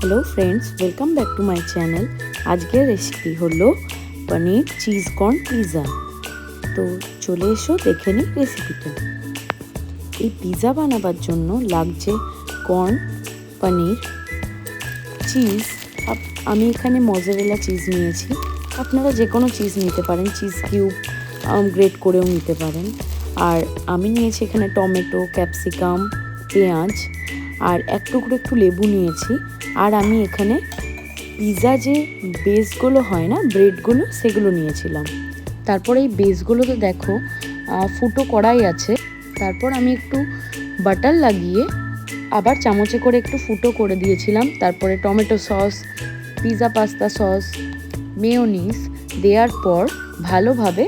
Hello friends, welcome back to my channel. आज के recipe hello paneer cheese corn pizza. तो चले एसो देखे नी रेसिपिटा। এই পিৎজা বানাবার জন্য লাগছে কর্ন, পনির, চিজ। আমি এখানে মজারেলা চিজ নিয়েছি, আপনারা যে কোনো চিজ নিতে পারেন, চিজ কিউব গ্রেট করেও নিতে পারেন। আর আমি নিয়েছি এখানে টমেটো, ক্যাপসিকাম, পেঁয়াজ আর এক টুকরো একটু লেবু নিয়েছি। আর আমি এখানে পিৎজা যে বেসগুলো হয় না, ব্রেডগুলো, সেগুলো নিয়েছিলাম। তারপর এই বেসগুলো তো দেখো ফুটো কড়াই আছে। তারপর আমি একটু বাটার লাগিয়ে আবার চামচে করে একটু ফুটো করে দিয়েছিলাম। তারপরে tomato sauce, pizza pasta sauce, mayonnaise দেওয়ার পর ভালোভাবে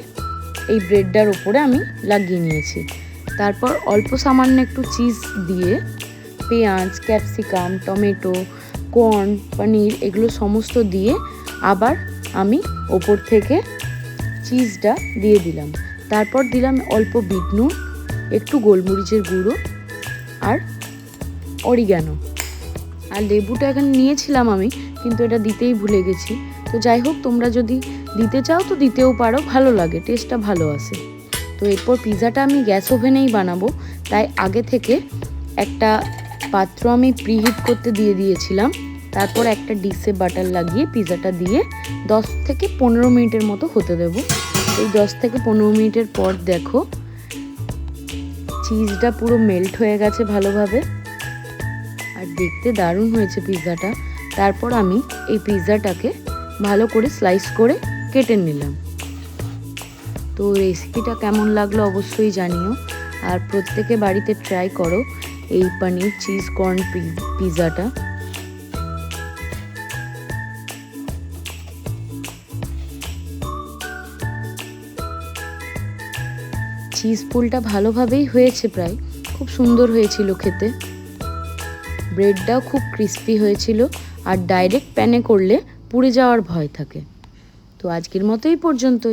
এই ব্রেডটার উপরে আমি লাগিয়ে নিয়েছি। তারপর অল্প সামান্য একটু চিজ দিয়ে পেঁয়াজ, ক্যাপসিকাম, টমেটো, কর্ন, পনির এগুলো সমস্ত দিয়ে আবার আমি ওপর থেকে চিজটা দিয়ে দিলাম। তারপর দিলাম অল্প বিট নুন, একটু গোলমরিচের গুঁড়ো আর অরিগ্যানো। আর লেবুটা এখানে নিয়েছিলাম আমি, কিন্তু এটা দিতেই ভুলে গেছি। তো যাই হোক, তোমরা যদি দিতে চাও তো দিতেও পারো, ভালো লাগে, টেস্টটা ভালো আসে। তো এরপর পিৎজাটা আমি গ্যাস ওভেনেই বানাবো, তাই আগে থেকে একটা পাত্র আমি প্রিহিট করতে দিয়ে দিয়েছিলাম। তারপর একটা ডিশে বাটার লাগিয়ে পিৎজাটা দিয়ে 10 থেকে 15 মিনিটের মতো হতে দেব। এই 10 থেকে 15 মিনিটের পর দেখো চিজটা পুরো মেল্ট হয়ে গেছে ভালোভাবে, আর দেখতে দারুণ হয়েছে পিৎজাটা। তারপর আমি এই পিৎজাটাকে ভালো করে স্লাইস করে কেটে নিলাম। তো রেসিপিটা কেমন লাগলো অবশ্যই জানিও, আর প্রত্যেকে বাড়িতে ট্রাই করো এই পনির চিজ কর্ন পিৎজাটা। চিজ পুলটা ভালোভাবেই হয়েছে, প্রায় খুব সুন্দর হয়েছিল খেতে। ব্রেডটাও খুব ক্রিস্পি হয়েছিল, আর ডাইরেক্ট প্যানে করলে পুড়ে যাওয়ার ভয় থাকে। তো আজকের মতো এই পর্যন্তই।